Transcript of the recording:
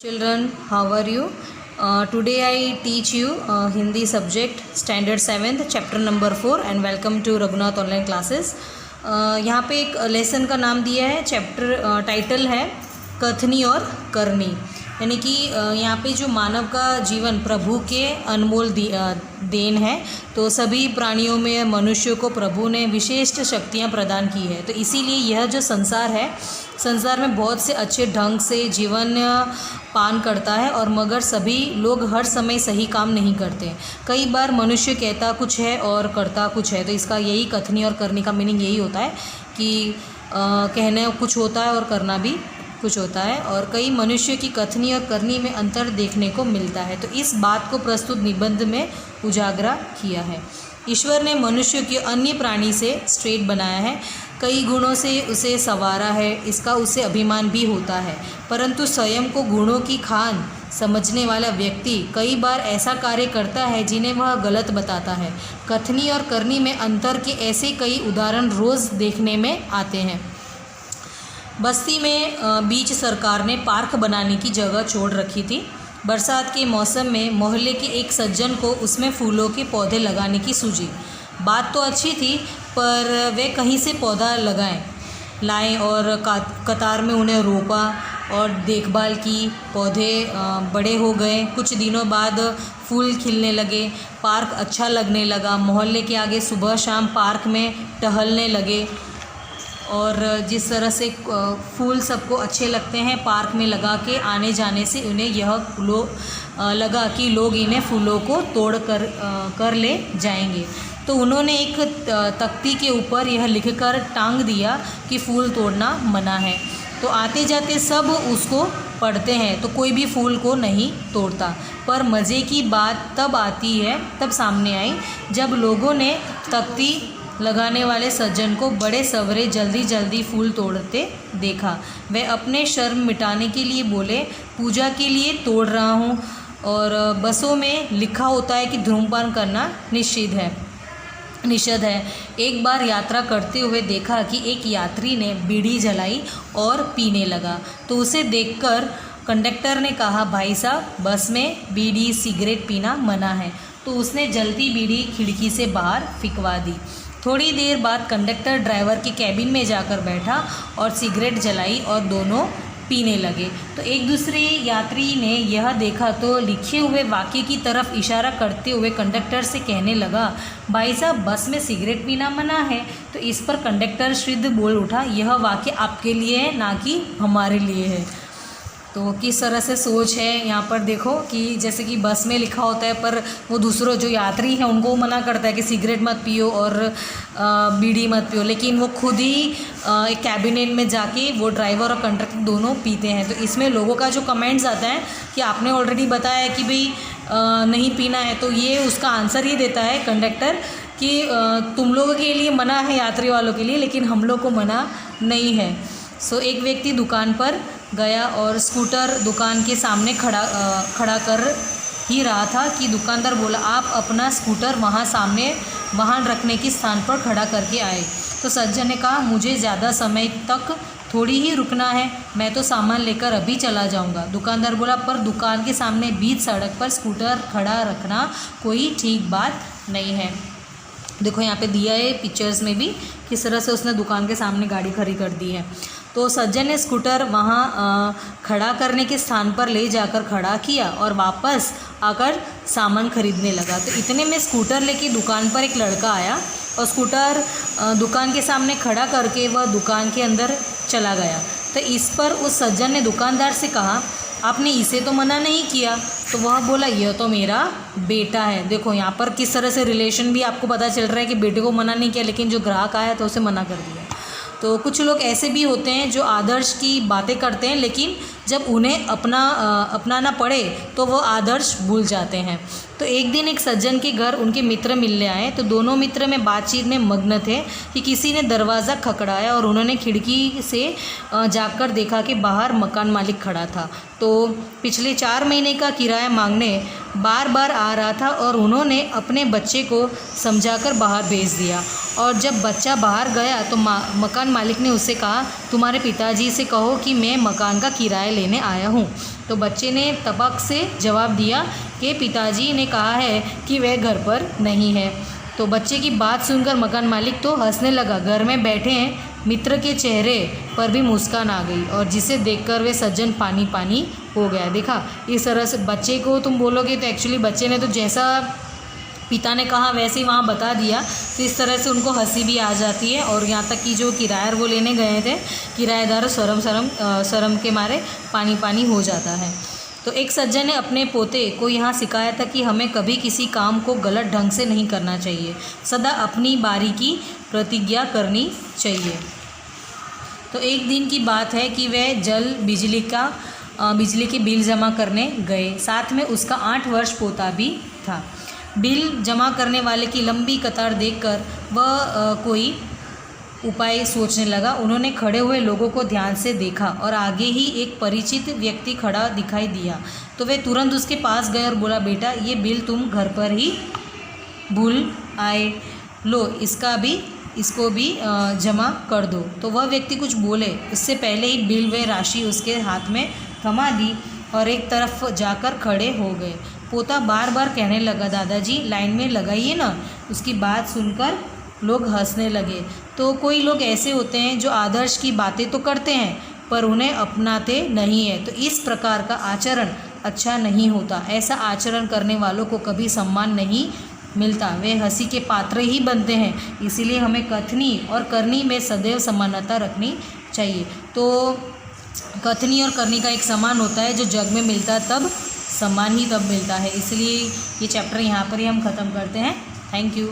Children, how are you? Today I teach you Hindi subject standard 7th chapter number 4 and welcome to Raghunath online classes. यहाँ पे एक lesson का नाम दिया है, चैप्टर टाइटल है कथनी और करनी। यानी कि यहाँ पे जो मानव का जीवन प्रभु के अनमोल देन है, तो सभी प्राणियों में मनुष्य को प्रभु ने विशेष शक्तियाँ प्रदान की है। तो इसीलिए यह जो संसार है, संसार में बहुत से अच्छे ढंग से जीवन पान करता है, और मगर सभी लोग हर समय सही काम नहीं करते। कई बार मनुष्य कहता कुछ है और करता कुछ है। तो इसका यही कथनी और करनी का मीनिंग यही होता है कि कहना कुछ होता है और करना भी कुछ होता है, और कई मनुष्य की कथनी और करनी में अंतर देखने को मिलता है। तो इस बात को प्रस्तुत निबंध में उजागर किया है। ईश्वर ने मनुष्य के अन्य प्राणी से श्रेष्ठ बनाया है, कई गुणों से उसे संवारा है, इसका उसे अभिमान भी होता है। परंतु स्वयं को गुणों की खान समझने वाला व्यक्ति कई बार ऐसा कार्य करता है जिन्हें वह गलत बताता है। कथनी और करनी में अंतर के ऐसे कई उदाहरण रोज़ देखने में आते हैं। बस्ती में बीच सरकार ने पार्क बनाने की जगह छोड़ रखी थी। बरसात के मौसम में मोहल्ले के एक सज्जन को उसमें फूलों के पौधे लगाने की सूझी। बात तो अच्छी थी, पर वे कहीं से पौधा लाएं और कतार में उन्हें रोपा और देखभाल की। पौधे बड़े हो गए, कुछ दिनों बाद फूल खिलने लगे, पार्क अच्छा लगने लगा। मोहल्ले के आगे सुबह शाम पार्क में टहलने लगे, और जिस तरह से फूल सबको अच्छे लगते हैं, पार्क में लगा के आने जाने से उन्हें यह लगा कि लोग इन्हें फूलों को तोड़ कर ले जाएंगे। तो उन्होंने एक तख्ती के ऊपर यह लिखकर टांग दिया कि फूल तोड़ना मना है। तो आते जाते सब उसको पढ़ते हैं, तो कोई भी फूल को नहीं तोड़ता। पर मज़े की बात तब सामने आई जब लोगों ने तख्ती लगाने वाले सज्जन को बड़े सवरे जल्दी फूल तोड़ते देखा। वे अपने शर्म मिटाने के लिए बोले, पूजा के लिए तोड़ रहा हूँ, और बसों में लिखा होता है कि धूम्रपान करना निषेध है। एक बार यात्रा करते हुए देखा कि एक यात्री ने बीड़ी जलाई और पीने लगा। तो उसे देखकर कंडक्टर ने कहा, भाई साहब, बस में बीड़ी सिगरेट पीना मना है। तो उसने जलती बीड़ी खिड़की से बाहर फिकवा दी। थोड़ी देर बाद कंडक्टर ड्राइवर के कैबिन में जाकर बैठा और सिगरेट जलाई और दोनों पीने लगे। तो एक दूसरे यात्री ने यह देखा तो लिखे हुए वाक्य की तरफ इशारा करते हुए कंडक्टर से कहने लगा, भाई साहब, बस में सिगरेट पीना मना है। तो इस पर कंडक्टर सिद्ध बोल उठा, यह वाक्य आपके लिए है, ना कि हमारे लिए है। तो किस तरह से सोच है यहाँ पर देखो कि जैसे कि बस में लिखा होता है, पर वो दूसरों जो यात्री हैं उनको मना करता है कि सिगरेट मत पियो और बीड़ी मत पियो, लेकिन वो खुद ही एक कैबिनेट में जाके वो ड्राइवर और कंडक्टर दोनों पीते हैं। तो इसमें लोगों का जो कमेंट्स आता है कि आपने ऑलरेडी बताया कि भाई नहीं पीना है, तो ये उसका आंसर ही देता है कंडक्टर कि तुम लोगों के लिए मना है, यात्री वालों के लिए, लेकिन हम लोग को मना नहीं है। सो एक व्यक्ति दुकान पर गया और स्कूटर दुकान के सामने खड़ा कर ही रहा था कि दुकानदार बोला, आप अपना स्कूटर वहाँ सामने वाहन रखने के स्थान पर खड़ा करके आए। तो सज्जन ने कहा, मुझे ज़्यादा समय तक थोड़ी ही रुकना है, मैं तो सामान लेकर अभी चला जाऊंगा। दुकानदार बोला, पर दुकान के सामने बीच सड़क पर स्कूटर खड़ा रखना कोई ठीक बात नहीं है। देखो यहाँ पे दिया है पिक्चर्स में भी किस तरह से उसने दुकान के सामने गाड़ी खड़ी कर दी है। तो सज्जन ने स्कूटर वहाँ खड़ा करने के स्थान पर ले जाकर खड़ा किया और वापस आकर सामान खरीदने लगा। तो इतने में स्कूटर लेके दुकान पर एक लड़का आया और स्कूटर दुकान के सामने खड़ा करके वह दुकान के अंदर चला गया। तो इस पर उस सज्जन ने दुकानदार से कहा, आपने इसे तो मना नहीं किया। तो वह बोला, यह तो मेरा बेटा है। देखो यहाँ पर किस तरह से रिलेशन भी आपको पता चल रहा है कि बेटे को मना नहीं किया, लेकिन जो ग्राहक आया तो उसे मना कर दिया। तो कुछ लोग ऐसे भी होते हैं जो आदर्श की बातें करते हैं, लेकिन जब उन्हें अपनाना पड़े तो वो आदर्श भूल जाते हैं। तो एक दिन एक सज्जन के घर उनके मित्र मिलने आए। तो दोनों मित्र में बातचीत में मग्न थे कि किसी ने दरवाज़ा खखड़ाया और उन्होंने खिड़की से जाकर देखा कि बाहर मकान मालिक खड़ा था। तो पिछले 4 महीने का किराया मांगने बार बार आ रहा था और उन्होंने अपने बच्चे को समझाकर बाहर भेज दिया। और जब बच्चा बाहर गया तो मकान मालिक ने उससे कहा, तुम्हारे पिताजी से कहो कि मैं मकान का किराया लेने आया हूँ। तो बच्चे ने तबक से जवाब दिया कि पिताजी ने कहा है कि वह घर पर नहीं है। तो बच्चे की बात सुनकर मकान मालिक तो हंसने लगा। घर में बैठे मित्र के चेहरे पर भी मुस्कान आ गई और जिसे देखकर वे सज्जन पानी पानी हो गया। देखा, इस तरह से बच्चे को तुम बोलोगे तो एक्चुअली बच्चे ने तो जैसा पिता ने कहा वैसे ही वहाँ बता दिया, तो इस तरह से उनको हंसी भी आ जाती है। और यहाँ तक कि जो किराया वो लेने गए थे, किराएदार शर्म के मारे पानी पानी हो जाता है। तो एक सज्जन ने अपने पोते को यहाँ सिखाया था कि हमें कभी किसी काम को गलत ढंग से नहीं करना चाहिए, सदा अपनी बारी की प्रतिज्ञा करनी चाहिए। तो एक दिन की बात है कि वह बिजली के बिल जमा करने गए, साथ में उसका 8 वर्ष पोता भी था। बिल जमा करने वाले की लंबी कतार देखकर वह कोई उपाय सोचने लगा। उन्होंने खड़े हुए लोगों को ध्यान से देखा और आगे ही एक परिचित व्यक्ति खड़ा दिखाई दिया। तो वे तुरंत उसके पास गए और बोला, बेटा ये बिल तुम घर पर ही भूल आए, लो इसको भी जमा कर दो। तो वह व्यक्ति कुछ बोले उससे पहले ही बिल व राशि उसके हाथ में थमा दी और एक तरफ जाकर खड़े हो गए। पोता बार बार कहने लगा, दादाजी लाइन में लगाइए ना। उसकी बात सुनकर लोग हंसने लगे। तो कोई लोग ऐसे होते हैं जो आदर्श की बातें तो करते हैं पर उन्हें अपनाते नहीं है। तो इस प्रकार का आचरण अच्छा नहीं होता। ऐसा आचरण करने वालों को कभी सम्मान नहीं मिलता, वे हंसी के पात्र ही बनते हैं। इसीलिए हमें कथनी और करनी में सदैव समानता रखनी चाहिए। तो कथनी और करनी का एक समान होता है, जो जग में मिलता है तब सम्मान ही तब मिलता है। इसलिए ये चैप्टर यहाँ पर ही हम ख़त्म करते हैं। Thank you.